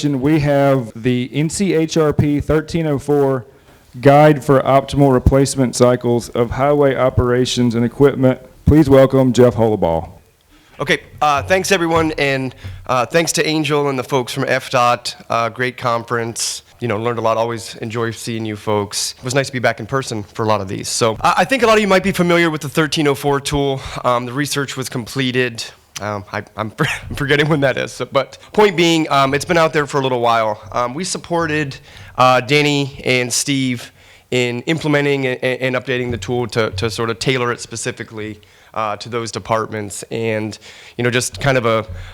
We have the NCHRP 1304 Guide for Optimal Replacement Cycles of Highway Operations and Equipment. Please welcome Jeff Holabaugh. Okay, thanks everyone, and thanks to Angel and the folks from FDOT. Great conference. You know, learned a lot. Always enjoy seeing you folks. It was nice to be back in person for a lot of these. So I think a lot of you might be familiar with the 1304 tool. The research was completed. I'm forgetting when that is, but point being, it's been out there for a little while. We supported Danny and Steve in implementing and updating the tool to sort of tailor it specifically to those departments. And, you know, just kind of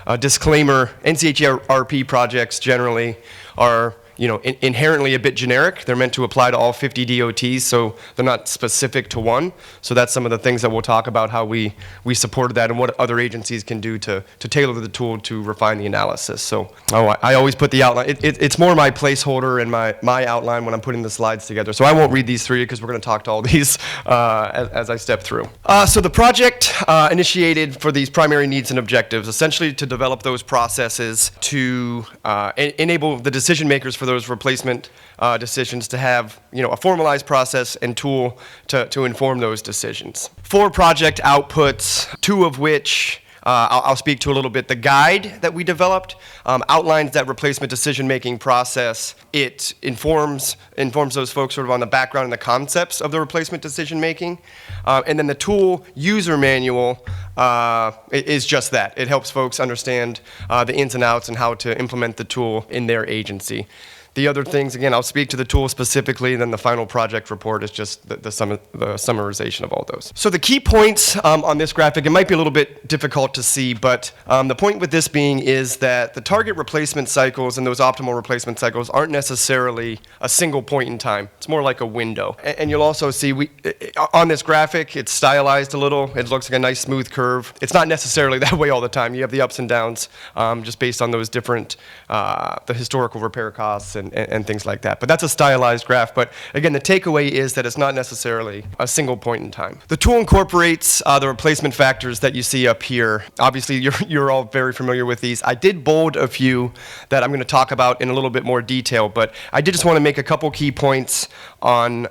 a disclaimer, NCHRP projects generally are, you know, inherently a bit generic. They're meant to apply to all 50 DOTs, so they're not specific to one. So that's some of the things that we'll talk about, how we supported that and what other agencies can do to tailor the tool to refine the analysis. So I always put the outline. It's more my placeholder and my outline when I'm putting the slides together. So I won't read these through you because we're going to talk to all these as I step through. So the project initiated for these primary needs and objectives, essentially to develop those processes to enable the decision makers for those replacement decisions to have, you know, a formalized process and tool to inform those decisions. 4 project outputs, 2 of which I'll speak to a little bit. The guide that we developed outlines that replacement decision-making process. It informs those folks sort of on the background and the concepts of the replacement decision-making. And then the tool user manual is just that. It helps folks understand the ins and outs and how to implement the tool in their agency. The other things, again, I'll speak to the tool specifically, and then the final project report is just the summarization of all those. So the key points on this graphic, it might be a little bit difficult to see, but the point with this being is that the target replacement cycles and those optimal replacement cycles aren't necessarily a single point in time. It's more like a window. And you'll also see, on this graphic, it's stylized a little. It looks like a nice smooth curve. It's not necessarily that way all the time. You have the ups and downs just based on those different, the historical repair costs and things like that. But that's a stylized graph. But again, the takeaway is that it's not necessarily a single point in time. The tool incorporates the replacement factors that you see up here. Obviously, you're all very familiar with these. I did bold a few that I'm going to talk about in a little bit more detail, but I did just want to make a couple key points on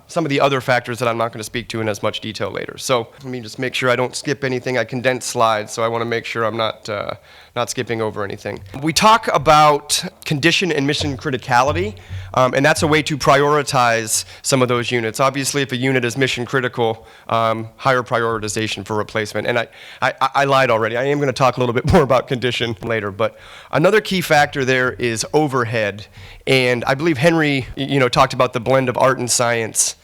some of the other factors that I'm not going to speak to in as much detail later. So let me just make sure I don't skip anything. I condensed slides, so I want to make sure I'm not skipping over anything. We talk about condition and mission criticality, and that's a way to prioritize some of those units. Obviously, if a unit is mission critical, higher prioritization for replacement. And I lied already. I am going to talk a little bit more about condition later, but another key factor there is overhead. And I believe Henry, you know, talked about the blend of art and science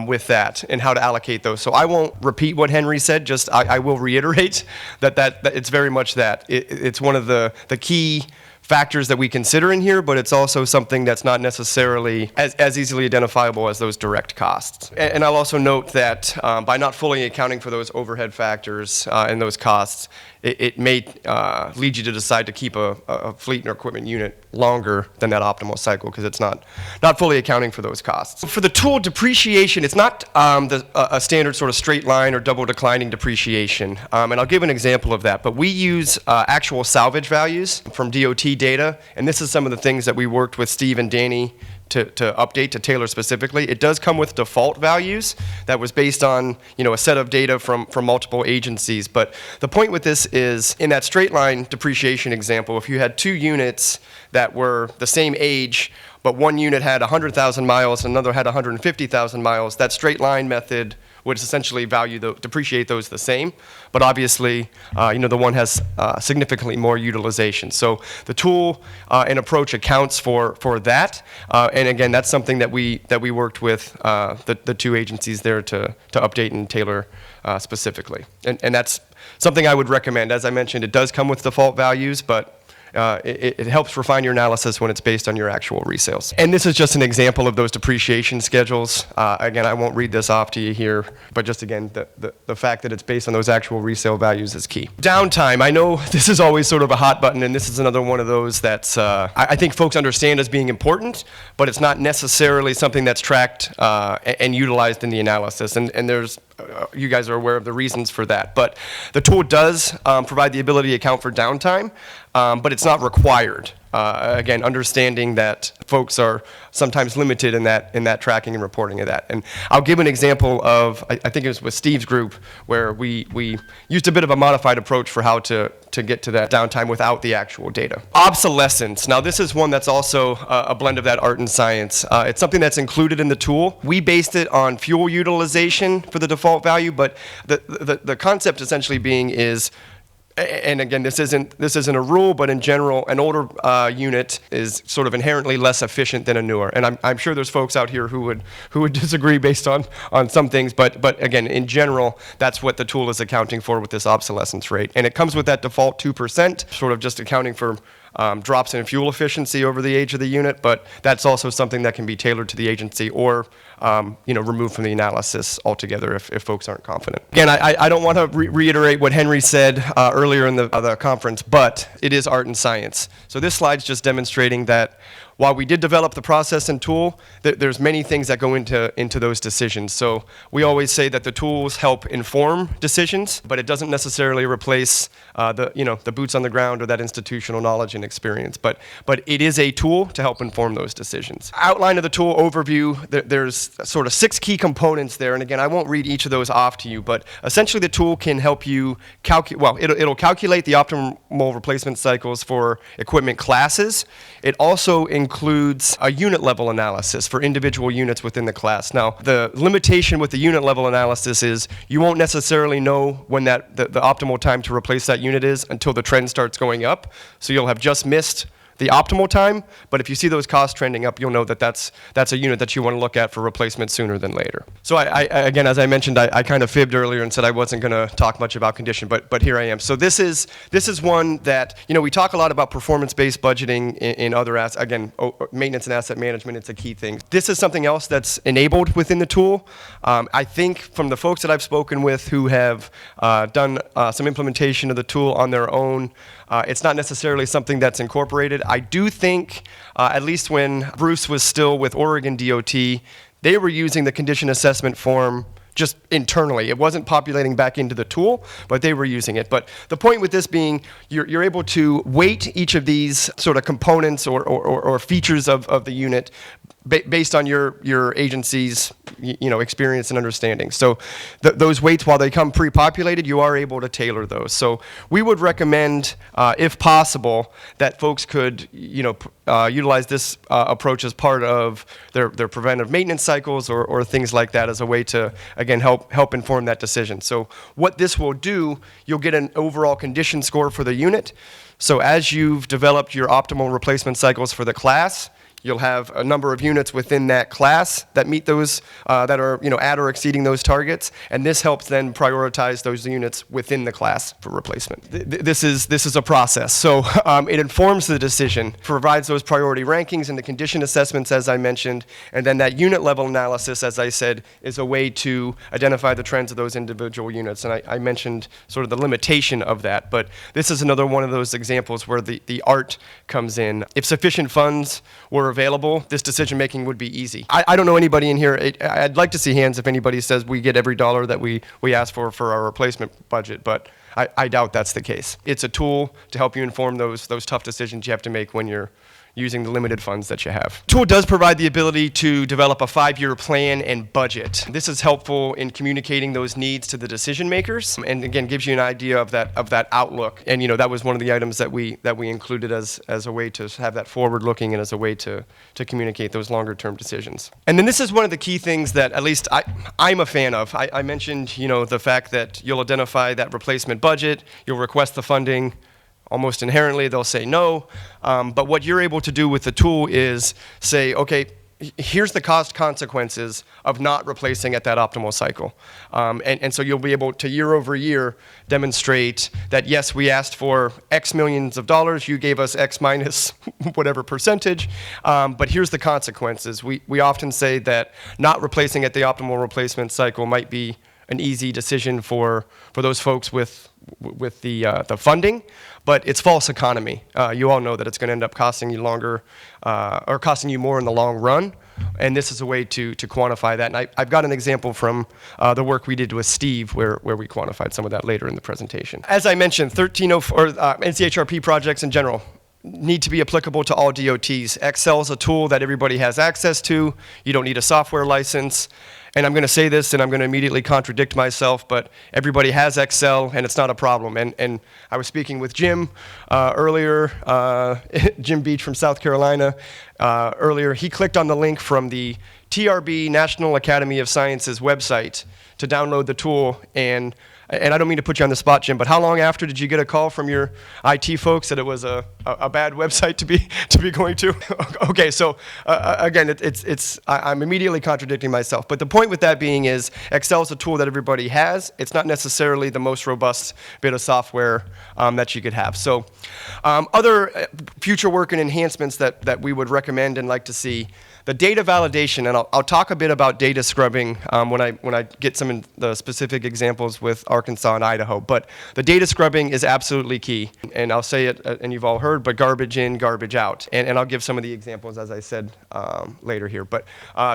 with that and how to allocate those. So I won't repeat what Henry said, just I will reiterate that it's very much that. It's one of the key factors that we consider in here, but it's also something that's not necessarily as easily identifiable as those direct costs. And I'll also note that by not fully accounting for those overhead factors and those costs, it may lead you to decide to keep a fleet or equipment unit longer than that optimal cycle because it's not fully accounting for those costs. For the tool depreciation, it's not a standard sort of straight line or double declining depreciation. And I'll give an example of that. But we use actual salvage values from DOT data, and this is some of the things that we worked with Steve and Danny to update, to tailor specifically. It does come with default values that was based on, you know, a set of data from multiple agencies. But the point with this is, in that straight line depreciation example, if you had 2 units that were the same age, but one unit had 100,000 miles and another had 150,000 miles, that straight line method would essentially depreciate those the same, but obviously, you know, the one has significantly more utilization. So the tool and approach accounts for that, and again, that's something that we worked with the 2 agencies there to update and tailor specifically, and that's something I would recommend. As I mentioned, it does come with default values, but it helps refine your analysis when it's based on your actual resales. And this is just an example of those depreciation schedules. Again, I won't read this off to you here, but just again, the fact that it's based on those actual resale values is key. Downtime, I know this is always sort of a hot button, and this is another one of those that's, I think folks understand as being important, but it's not necessarily something that's tracked and utilized in the analysis. And there's you guys are aware of the reasons for that. But the tool does provide the ability to account for downtime, but it's not required. Again, understanding that folks are sometimes limited in that tracking and reporting of that. And I'll give an example of, I think it was with Steve's group, where we used a bit of a modified approach for how to get to that downtime without the actual data. Obsolescence. Now, this is one that's also a blend of that art and science. It's something that's included in the tool. We based it on fuel utilization for the default value, but the concept essentially being is, and again, this isn't a rule, but in general, an older unit is sort of inherently less efficient than a newer. And I'm sure there's folks out here who would disagree based on some things, but again, in general, that's what the tool is accounting for with this obsolescence rate. And it comes with that default 2%, sort of just accounting for drops in fuel efficiency over the age of the unit, but that's also something that can be tailored to the agency or removed from the analysis altogether if folks aren't confident. Again, I don't want to reiterate what Henry said earlier in the conference, but it is art and science. So this slide's just demonstrating that while we did develop the process and tool, there's many things that go into those decisions. So we always say that the tools help inform decisions, but it doesn't necessarily replace the boots on the ground or that institutional knowledge and experience. But it is a tool to help inform those decisions. Outline of the tool overview, there's sort of 6 key components there. And again, I won't read each of those off to you, but essentially the tool can help you it'll calculate the optimal replacement cycles for equipment classes. It also includes a unit level analysis for individual units within the class. Now, the limitation with the unit level analysis is you won't necessarily know when the optimal time to replace that unit is until the trend starts going up. So you'll have just missed the optimal time, but if you see those costs trending up, you'll know that that's a unit that you want to look at for replacement sooner than later. So I again, as I mentioned, I kind of fibbed earlier and said I wasn't going to talk much about condition, but here I am. So this is one that, we talk a lot about performance-based budgeting in other maintenance and asset management. It's a key thing. This is something else that's enabled within the tool. I think from the folks that I've spoken with who have done some implementation of the tool on their own, it's not necessarily something that's incorporated. I do think, at least when Bruce was still with Oregon DOT, they were using the condition assessment form just internally. It wasn't populating back into the tool, but they were using it. But the point with this being, you're able to weight each of these sort of components or features of the unit based on your agency's experience and understanding. So those weights, while they come pre-populated, you are able to tailor those. So we would recommend, if possible, that folks could utilize this approach as part of their preventive maintenance cycles or things like that as a way to, again, help inform that decision. So what this will do, you'll get an overall condition score for the unit. So as you've developed your optimal replacement cycles for the class, you'll have a number of units within that class that meet those, that are at or exceeding those targets, and this helps then prioritize those units within the class for replacement. This is a process, so it informs the decision, provides those priority rankings and the condition assessments as I mentioned, and then that unit level analysis, as I said, is a way to identify the trends of those individual units, and I mentioned sort of the limitation of that, but this is another one of those examples where the art comes in. If sufficient funds were available, this decision making would be easy. I don't know anybody in here, I'd like to see hands if anybody says we get every dollar that we ask for our replacement budget, but I doubt that's the case. It's a tool to help you inform those tough decisions you have to make when you're using the limited funds that you have. The tool does provide the ability to develop a 5-year plan and budget. This is helpful in communicating those needs to the decision makers, and again gives you an idea of that outlook. And that was one of the items that we included as a way to have that forward looking and as a way to communicate those longer term decisions. And then this is one of the key things that at least I'm a fan of. I mentioned the fact that you'll identify that replacement budget, you'll request the funding. Almost inherently, they'll say no, but what you're able to do with the tool is say, okay, here's the cost consequences of not replacing at that optimal cycle. And so you'll be able to year over year demonstrate that, yes, we asked for X millions of dollars, you gave us X minus whatever percentage, but here's the consequences. We often say that not replacing at the optimal replacement cycle might be an easy decision for those folks with the funding, but it's false economy. You all know that it's going to end up costing you longer or costing you more in the long run, and this is a way to quantify that. And I've got an example from the work we did with Steve where we quantified some of that later in the presentation. As I mentioned, NCHRP projects in general, need to be applicable to all DOTs. Excel is a tool that everybody has access to. You don't need a software license. And I'm going to say this, and I'm going to immediately contradict myself, but everybody has Excel, and it's not a problem. And I was speaking with Jim earlier, Jim Beach from South Carolina earlier. He clicked on the link from the TRB, National Academy of Sciences website, to download the tool, and I don't mean to put you on the spot, Jim, but how long after did you get a call from your IT folks that it was a bad website to be going to? Okay, so again, I'm immediately contradicting myself. But the point with that being is Excel is a tool that everybody has. It's not necessarily the most robust bit of software that you could have. So other future work and enhancements that we would recommend and like to see. The data validation, and I'll talk a bit about data scrubbing when I get some of the specific examples with Arkansas and Idaho. But the data scrubbing is absolutely key, and I'll say it, and you've all heard, but garbage in, garbage out. And I'll give some of the examples, as I said, later here. But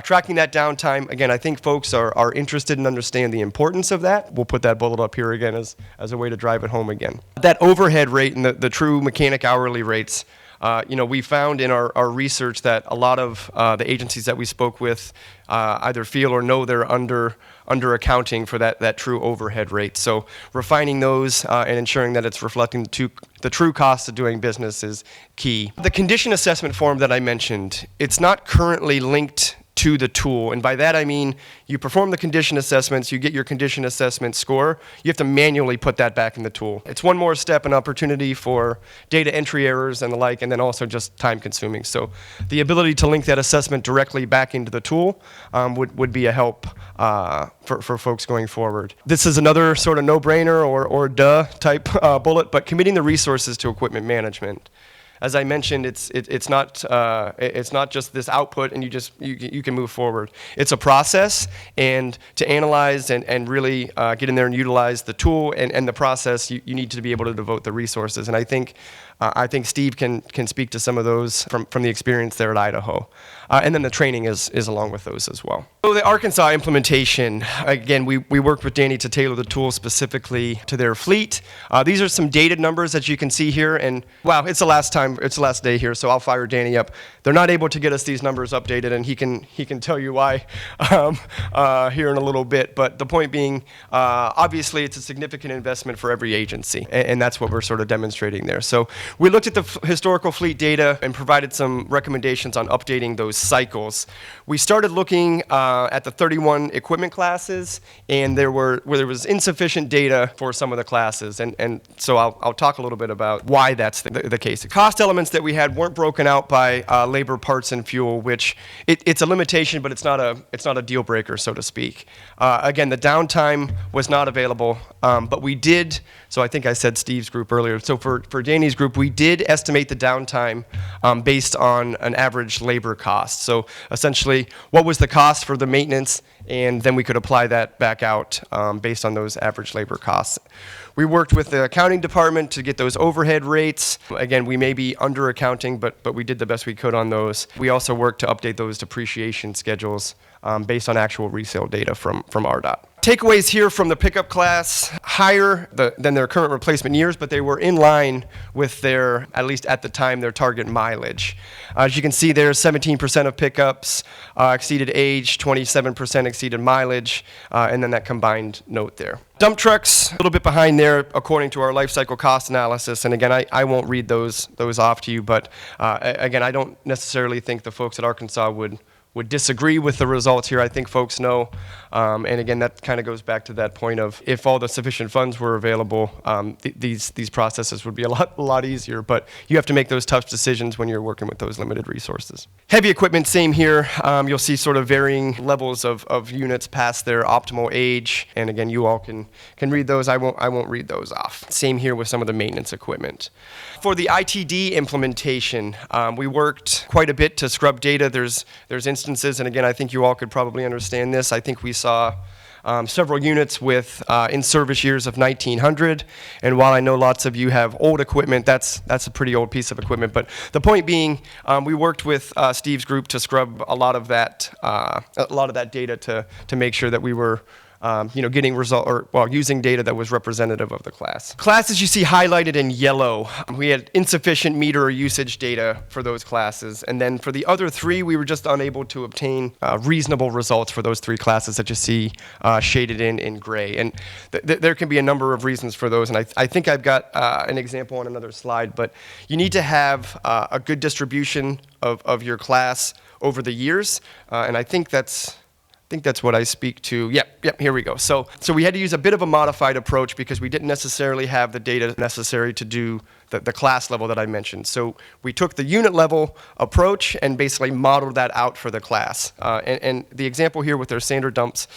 tracking that downtime, again, I think folks are interested and understand the importance of that. We'll put that bullet up here again as a way to drive it home again. That overhead rate and the true mechanic hourly rates, we found in our research that a lot of the agencies that we spoke with either feel or know they're under accounting for that true overhead rate. So refining those and ensuring that it's reflecting the true cost of doing business is key. The condition assessment form that I mentioned, it's not currently linked to the tool. And by that I mean you perform the condition assessments, you get your condition assessment score, you have to manually put that back in the tool. It's one more step and opportunity for data entry errors and the like, and then also just time consuming. So the ability to link that assessment directly back into the tool would be a help for folks going forward. This is another sort of no-brainer or duh type bullet, but committing the resources to equipment management. As I mentioned, it's not just this output and you can move forward. It's a process, and to analyze and really get in there and utilize the tool and the process, you need to be able to devote the resources. And I think Steve can speak to some of those from the experience there at Idaho. And then the training is along with those as well. So the Arkansas implementation, again, we worked with Danny to tailor the tool specifically to their fleet. These are some dated numbers that you can see here, and wow, it's the last day here, so I'll fire Danny up. They're not able to get us these numbers updated, and he can tell you why here in a little bit. But the point being, obviously, it's a significant investment for every agency, and that's what we're sort of demonstrating there. So we looked at the historical fleet data and provided some recommendations on updating those cycles. We started looking at the 31 equipment classes, and there was insufficient data for some of the classes, and so I'll talk a little bit about why that's the case. The cost elements that we had weren't broken out by labor, parts, and fuel, which it's a limitation, but it's not a deal breaker, so to speak. Again, the downtime was not available, but we did. So I think I said Steve's group earlier. So for Danny's group, we did estimate the downtime based on an average labor cost. So essentially, what was the cost for the maintenance, and then we could apply that back out based on those average labor costs. We worked with the accounting department to get those overhead rates. Again, we may be under accounting, but we did the best we could on those. We also worked to update those depreciation schedules based on actual resale data from RDOT. Takeaways here from the pickup class, higher than their current replacement years, but they were in line with their, at least at the time, their target mileage. As you can see there, 17% of pickups exceeded age, 27% exceeded mileage, and then that combined note there. Dump trucks, a little bit behind there according to our life cycle cost analysis, and again, I won't read those off to you, but again, I don't necessarily think the folks at Arkansas would disagree with the results here. I think folks know, and again, that kind of goes back to that point of if all the sufficient funds were available, these processes would be a lot easier, but you have to make those tough decisions when you're working with those limited resources. Heavy equipment, same here. You'll see sort of varying levels of units past their optimal age, and again, you all can read those. I won't read those off. Same here with some of the maintenance equipment. For the ITD implementation, we worked quite a bit to scrub data. There's instances, and again, I think you all could probably understand this. I think we saw several units with in-service years of 1900, and while I know lots of you have old equipment, that's a pretty old piece of equipment. But the point being, we worked with Steve's group to scrub a lot of that data to make sure that we were getting using data that was representative of the class. Classes you see highlighted in yellow, we had insufficient meter or usage data for those classes. And then for the other three, we were just unable to obtain reasonable results for those three classes that you see shaded in gray. And there can be a number of reasons for those. And I think I've got an example on another slide, but you need to have a good distribution of your class over the years. And I think that's what I speak to. Yep, here we go. So we had to use a bit of a modified approach because we didn't necessarily have the data necessary to do the class level that I mentioned. So we took the unit level approach and basically modeled that out for the class. And the example here with their sander dumps,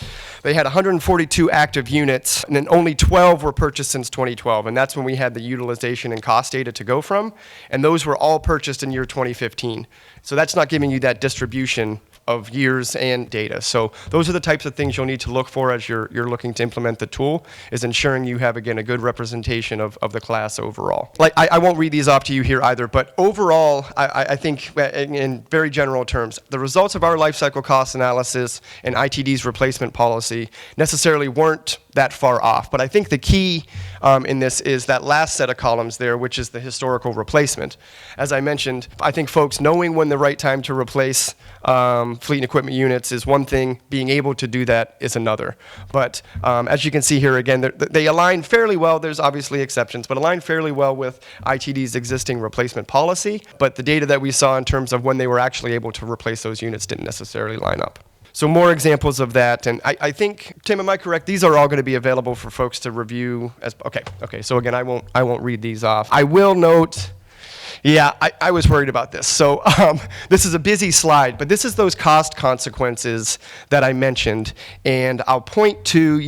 they had 142 active units, and then only 12 were purchased since 2012. And that's when we had the utilization and cost data to go from. And those were all purchased in year 2015. So that's not giving you that distribution of years and data. So those are the types of things you'll need to look for as you're looking to implement the tool, is ensuring you have, again, a good representation of the class overall. Like, I won't read these off to you here either, but overall, I think in very general terms, the results of our life cycle cost analysis and ITD's replacement policy necessarily weren't that far off. But I think the key in this is that last set of columns there, which is the historical replacement. As I mentioned, I think folks knowing when the right time to replace fleet and equipment units is one thing, being able to do that is another. But as you can see here again, they align fairly well. There's obviously exceptions, but align fairly well with ITD's existing replacement policy. But the data that we saw in terms of when they were actually able to replace those units didn't necessarily line up. So more examples of that, and I think, Tim, am I correct? These are all going to be available for folks to review. Okay. So again, I won't read these off. I will note. Yeah, I was worried about this. So this is a busy slide, but this is those cost consequences that I mentioned, and I'll point to,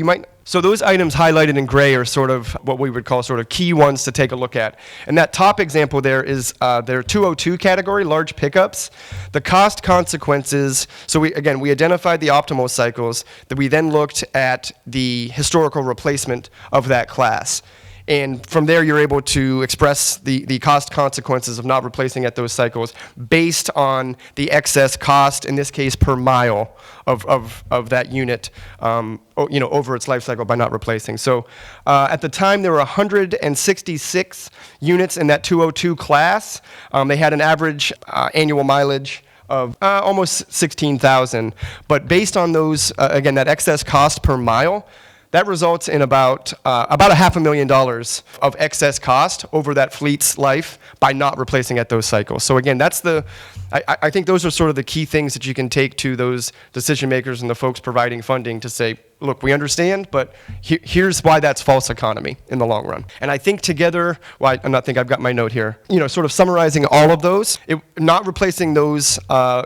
so those items highlighted in gray are sort of what we would call sort of key ones to take a look at. And that top example there is their 202 category, large pickups. The cost consequences, so we identified the optimal cycles, that we then looked at the historical replacement of that class. And from there, you're able to express the cost consequences of not replacing at those cycles based on the excess cost, in this case, per mile of that unit, over its life cycle by not replacing. So at the time, there were 166 units in that 202 class. They had an average annual mileage of almost 16,000. But based on those, that excess cost per mile, that results in about $500,000 of excess cost over that fleet's life by not replacing at those cycles. So again, I think those are sort of the key things that you can take to those decision makers and the folks providing funding to say, look, we understand, but here's why that's false economy in the long run. And I think together, I've got my note here, sort of summarizing all of those, not replacing those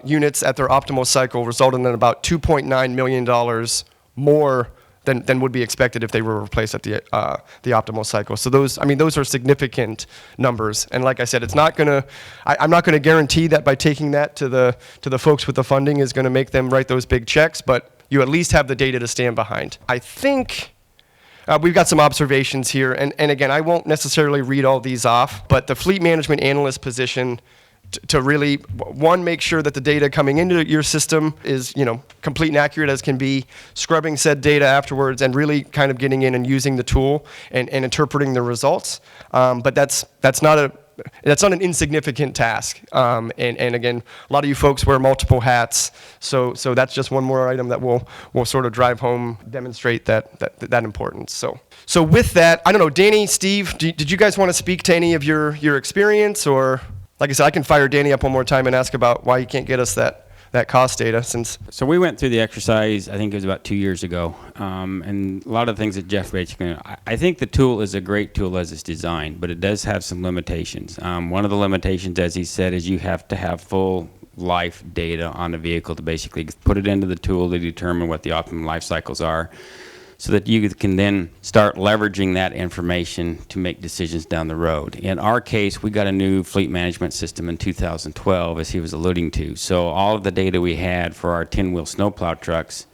units at their optimal cycle resulted in about $2.9 million more than would be expected if they were replaced at the optimal cycle. So those are significant numbers. And like I said, I'm not gonna guarantee that by taking that to the folks with the funding is gonna make them write those big checks, but you at least have the data to stand behind. I think we've got some observations here, and again, I won't necessarily read all these off, but the fleet management analyst position to really, one, make sure that the data coming into your system is, complete and accurate as can be, scrubbing said data afterwards, and really kind of getting in and using the tool and interpreting the results. But that's not an insignificant task. And again, a lot of you folks wear multiple hats, so that's just one more item that will sort of drive home, demonstrate that importance. So with that, I don't know, Danny, Steve, did you guys want to speak to any of your experience, or? Like I said, I can fire Danny up one more time and ask about why he can't get us that cost data since. So we went through the exercise, I think it was about 2 years ago, and a lot of things that Jeff basically, I think the tool is a great tool as it's designed, but it does have some limitations. One of the limitations, as he said, is you have to have full life data on the vehicle to basically put it into the tool to determine what the optimum life cycles are, so that you can then start leveraging that information to make decisions down the road. In our case, we got a new fleet management system in 2012, as he was alluding to. So all of the data we had for our 10-wheel snowplow trucks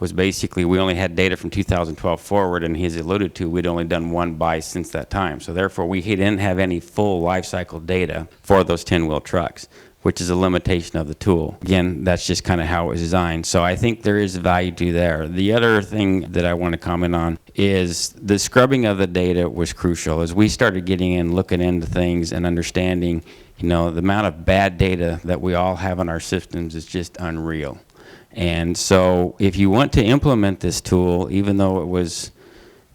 was basically, we only had data from 2012 forward, and he's alluded to, we'd only done one buy since that time. So therefore, we didn't have any full life cycle data for those 10-wheel trucks. which is a limitation of the tool. Again, that's just kind of how it was designed. So I think there is value to there. The other thing that I want to comment on is the scrubbing of the data was crucial. As we started getting in, looking into things and understanding, the amount of bad data that we all have in our systems is just unreal. And so if you want to implement this tool, even though it was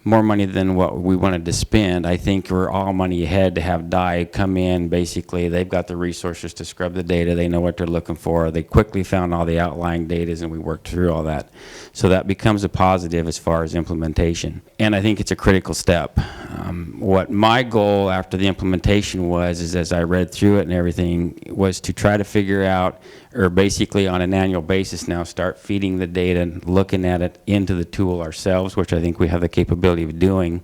more money than what we wanted to spend, I think we're all money ahead to have DI come in. Basically, they've got the resources to scrub the data. They know what they're looking for. They quickly found all the outlying data, and we worked through all that. So that becomes a positive as far as implementation. And I think it's a critical step. What my goal after the implementation is as I read through it and everything, was to try to figure out, or basically on an annual basis now, start feeding the data, looking at it into the tool ourselves, which I think we have the capability of doing,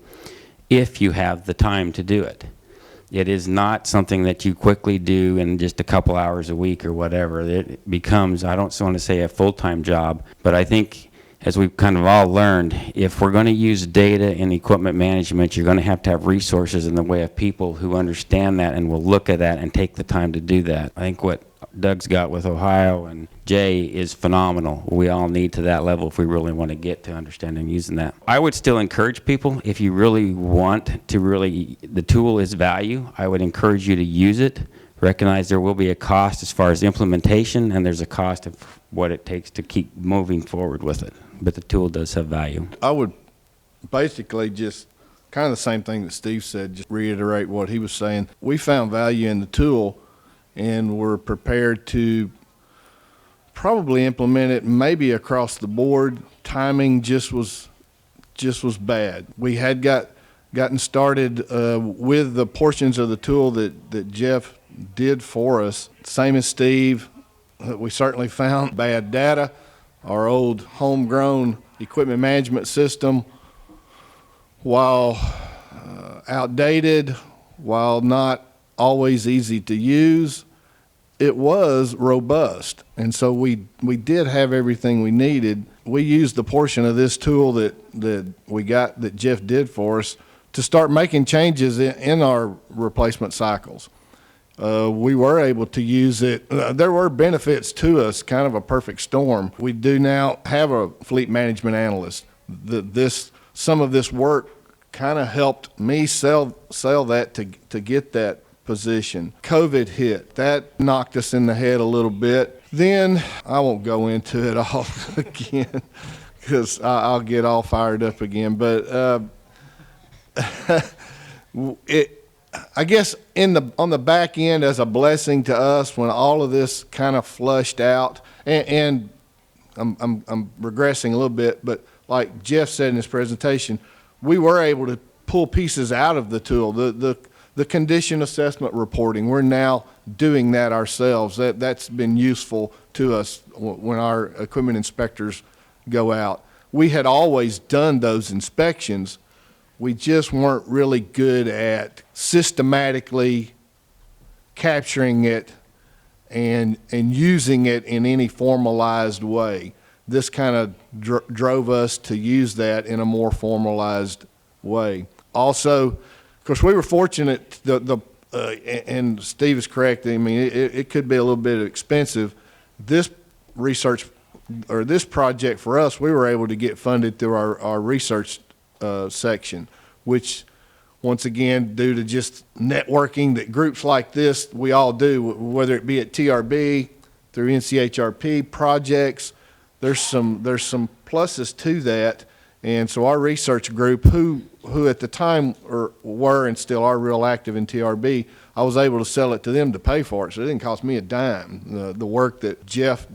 if you have the time to do it. It is not something that you quickly do in just a couple hours a week or whatever. It becomes, I don't want to say a full-time job, but I think, as we've kind of all learned, if we're going to use data in equipment management, you're going to have resources in the way of people who understand that and will look at that and take the time to do that. I think what Doug's got with Ohio and Jay is phenomenal. We all need to that level if we really want to get to understanding using that. I would still encourage people, if you really want to the tool is value, I would encourage you to use it. Recognize there will be a cost as far as implementation, and there's a cost of what it takes to keep moving forward with it. But the tool does have value. I would basically just kind of the same thing that Steve said, just reiterate what he was saying. We found value in the tool, and we're prepared to probably implement it maybe across the board. Timing just was bad. We had gotten started with the portions of the tool that Jeff did for us. Same as Steve, we certainly found bad data. Our old homegrown equipment management system, while outdated, while not always easy to use, it was robust. And so we did have everything we needed. We used the portion of this tool that we got, that Jeff did for us, to start making changes in our replacement cycles. We were able to use it. There were benefits to us, kind of a perfect storm. We do now have a fleet management analyst. Some of this work kind of helped me sell that to get that position. COVID hit. That knocked us in the head a little bit. Then, I won't go into it all again, because I'll get all fired up again. But I guess on the back end, as a blessing to us, when all of this kind of flushed out, and I'm regressing a little bit, but like Jeff said in his presentation, we were able to pull pieces out of the tool. The condition assessment reporting, we're now doing that ourselves. That's been useful to us when our equipment inspectors go out. We had always done those inspections. We just weren't really good at systematically capturing it and using it in any formalized way. This kind of drove us to use that in a more formalized way. Also, of course, we were fortunate, and Steve is correct, I mean, it could be a little bit expensive. This research, or this project for us, we were able to get funded through our research section, which, once again, due to just networking that groups like this we all do, whether it be at TRB, through NCHRP projects, there's some pluses to that. And so our research group, who at the time were and still are real active in TRB, I was able to sell it to them to pay for it, so it didn't cost me a dime. The work that Jeff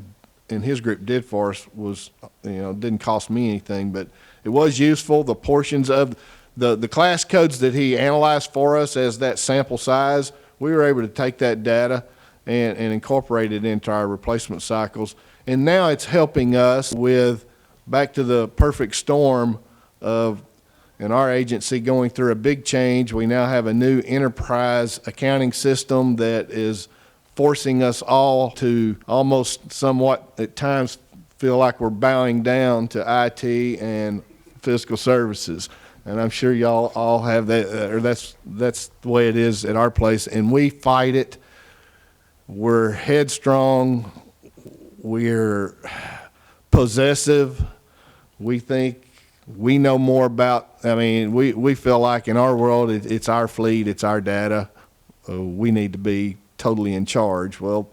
and his group did for us was, didn't cost me anything, but it was useful. The portions of the class codes that he analyzed for us as that sample size, we were able to take that data and incorporate it into our replacement cycles. And now it's helping us with, back to the perfect storm of, in our agency, going through a big change. We now have a new enterprise accounting system that is forcing us all to almost somewhat at times feel like we're bowing down to IT and fiscal services. And I'm sure y'all all have that, or that's the way it is at our place, and we fight it. we're headstrong, we're possessive, we think we know more about, I mean, we feel like in our world, it's our fleet, it's our data, we need to be totally in charge. Well,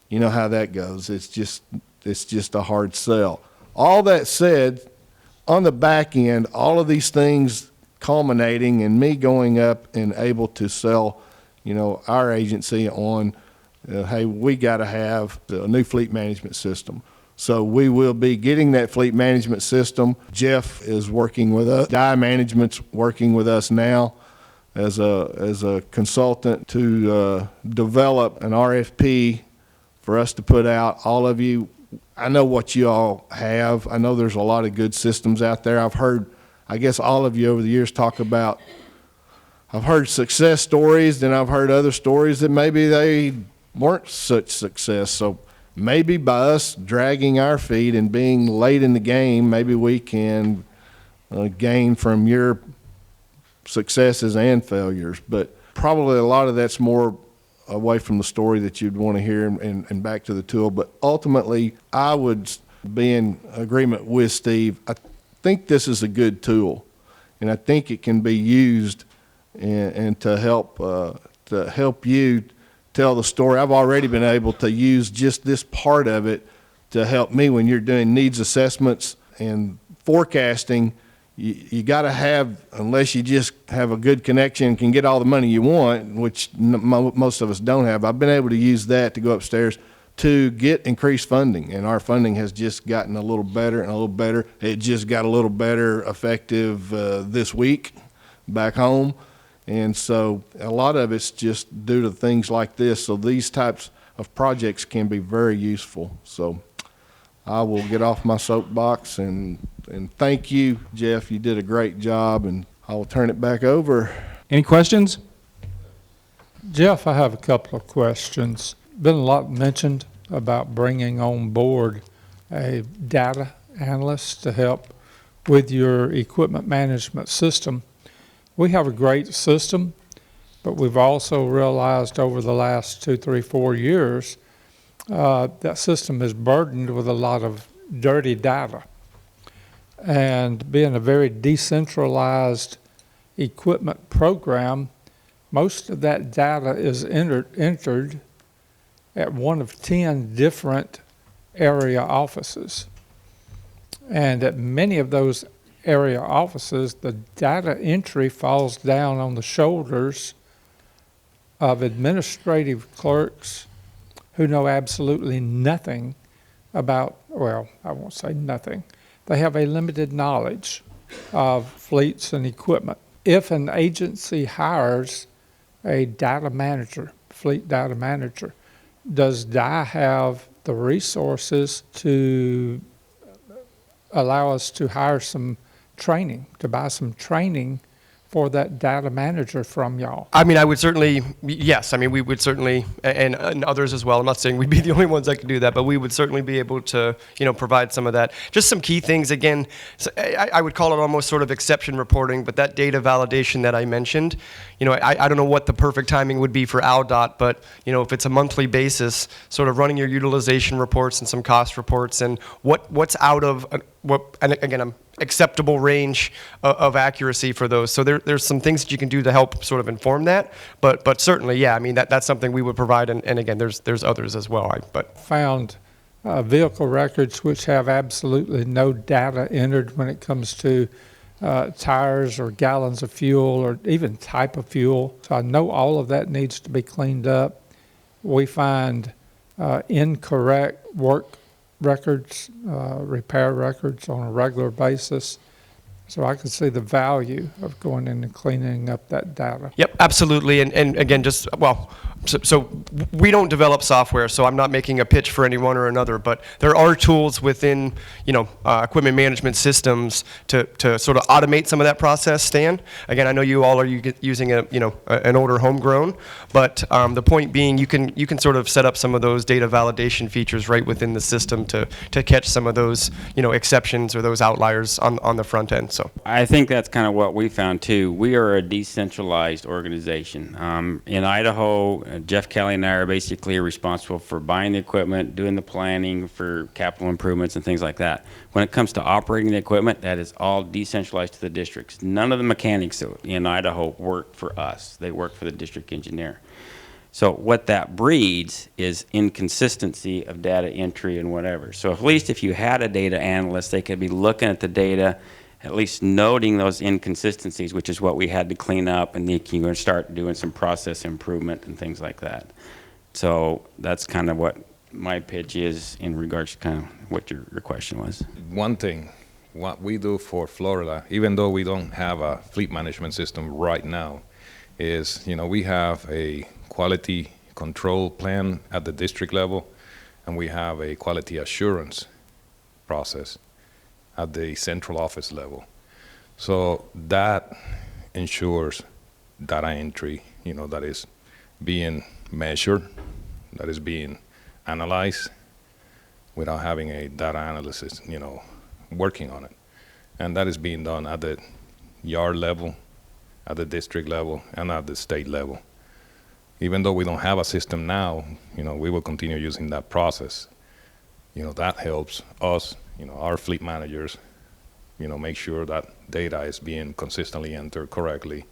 you know how that goes. It's just a hard sell. All that said, on the back end, all of these things culminating in me going up and able to sell, you know, our agency on, hey, we got to have a new fleet management system. So we will be getting that fleet management system. Jeff is working with us. DI Management's working with us now as a consultant to develop an RFP for us to put out. All of you, I know what you all have. I know there's a lot of good systems out there. I've heard, I guess all of you over the years talk about, I've heard success stories, then I've heard other stories that maybe they weren't such success. So maybe by us dragging our feet and being late in the game, maybe we can gain from your successes and failures. But probably a lot of that's more away from the story that you'd want to hear and back to the tool. But ultimately, I would be in agreement with Steve. I think this is a good tool, and I think it can be used and to help you tell the story. I've already been able to use just this part of it to help me when you're doing needs assessments and forecasting. You got to have, unless you just have a good connection and can get all the money you want, which most of us don't have. I've been able to use that to go upstairs to get increased funding, and our funding has just gotten a little better and a little better. It just got a little better effective this week back home. And so a lot of it's just due to things like this. So these types of projects can be very useful. So I will get off my soapbox and thank you, Jeff. You did a great job, and I will turn it back over. Any questions? Jeff, I have a couple of questions. Been a lot mentioned about bringing on board a data analyst to help with your equipment management system. We have a great system, but we've also realized over the last 2, 3, 4 years that system is burdened with a lot of dirty data. And being a very decentralized equipment program, most of that data is entered at one of 10 different area offices. And at many of those area offices, the data entry falls down on the shoulders of administrative clerks who know absolutely nothing about, well, I won't say nothing. They have a limited knowledge of fleets and equipment. If an agency hires a data manager, fleet data manager, does DI have the resources to allow us to hire some training, to buy some training for that data manager from y'all? I mean, I would certainly, yes. I mean, we would certainly, and others as well. I'm not saying we'd be the only ones that could do that, but we would certainly be able to, provide some of that. Just some key things. Again, so I would call it almost sort of exception reporting, but that data validation that I mentioned, I don't know what the perfect timing would be for ALDOT, but, if it's a monthly basis, sort of running your utilization reports and some cost reports and what's out of, and again, I'm acceptable range of accuracy for those. So there's some things that you can do to help sort of inform that. But certainly, yeah, I mean, that's something we would provide. And again, there's others as well. Found vehicle records which have absolutely no data entered when it comes to tires or gallons of fuel or even type of fuel. So I know all of that needs to be cleaned up. We find incorrect work records, repair records on a regular basis. So I could see the value of going in and cleaning up that data. Yep, absolutely. And again, so we don't develop software, so I'm not making a pitch for any one or another, but there are tools within, equipment management systems to sort of automate some of that process, Stan. Again, I know you all are using an older homegrown, but the point being you can sort of set up some of those data validation features right within the system to catch some of those, exceptions or those outliers on the front end. So I think that's kind of what we found too. We are a decentralized organization. In Idaho, Jeff Kelly and I are basically responsible for buying the equipment, doing the planning for capital improvements and things like that. When it comes to operating the equipment, that is all decentralized to the districts. None of the mechanics in Idaho work for us. They work for the district engineer. So what that breeds is inconsistency of data entry and whatever. So at least if you had a data analyst, they could be looking at the data, at least noting those inconsistencies, which is what we had to clean up, and then you're going to start doing some process improvement and things like that. So that's kind of what my pitch is in regards to kind of what your question was. One thing, what we do for Florida, even though we don't have a fleet management system right now, is, we have a quality control plan at the district level, and we have a quality assurance process at the central office level. So that ensures data entry, that is being measured, that is being analyzed without having a data analyst, working on it. And that is being done at the yard level, at the district level, and at the state level. Even though we don't have a system now, we will continue using that process. That helps us, our fleet managers, make sure that data is being consistently entered correctly.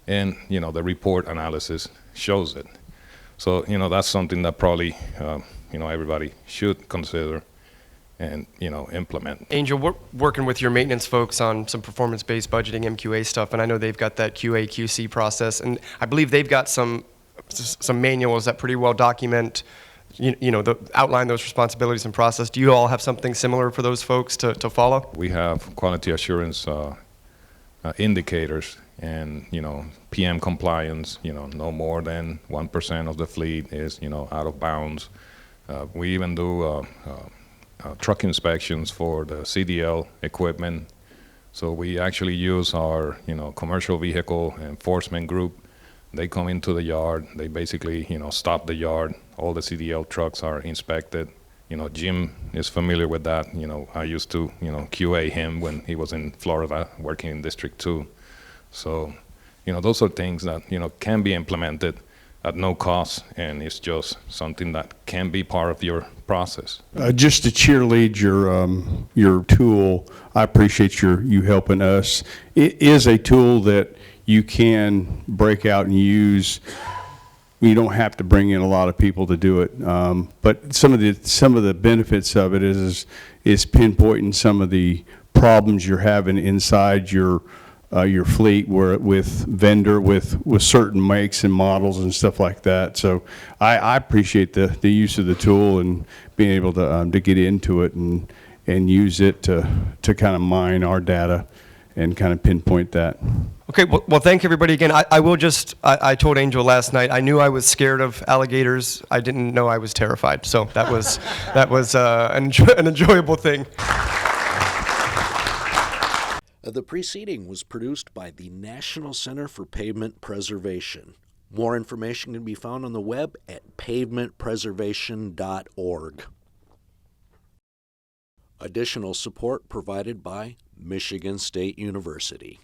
And, the report analysis shows it. So, that's something that probably, everybody should consider and, implement. Angel, we're working with your maintenance folks on some performance-based budgeting MQA stuff, and I know they've got that QA QC process, and I believe they've got some manuals that pretty well document, outline those responsibilities and process. Do you all have something similar for those folks to follow? We have quality assurance indicators, and PM compliance. No more than 1% of the fleet is out of bounds. We even do truck inspections for the CDL equipment. So we actually use our commercial vehicle enforcement group. They come into the yard. They basically stop the yard. All the CDL trucks are inspected. Jim is familiar with that. I used to QA him when he was in Florida working in District 2. So those are things that can be implemented at no cost, and it's just something that can be part of your process. Just to cheerlead your tool, I appreciate you helping us. It is a tool that you can break out and use. You don't have to bring in a lot of people to do it, but some of the benefits of it is pinpointing some of the problems you're having inside your fleet, with certain makes and models and stuff like that. So I appreciate the use of the tool and being able to get into it and use it to kind of mine our data and kind of pinpoint that. Okay, well, thank everybody again. I told Angel last night, I knew I was scared of alligators. I didn't know I was terrified. So that was an enjoyable thing. The preceding was produced by the National Center for Pavement Preservation. More information can be found on the web at pavementpreservation.org. Additional support provided by Michigan State University.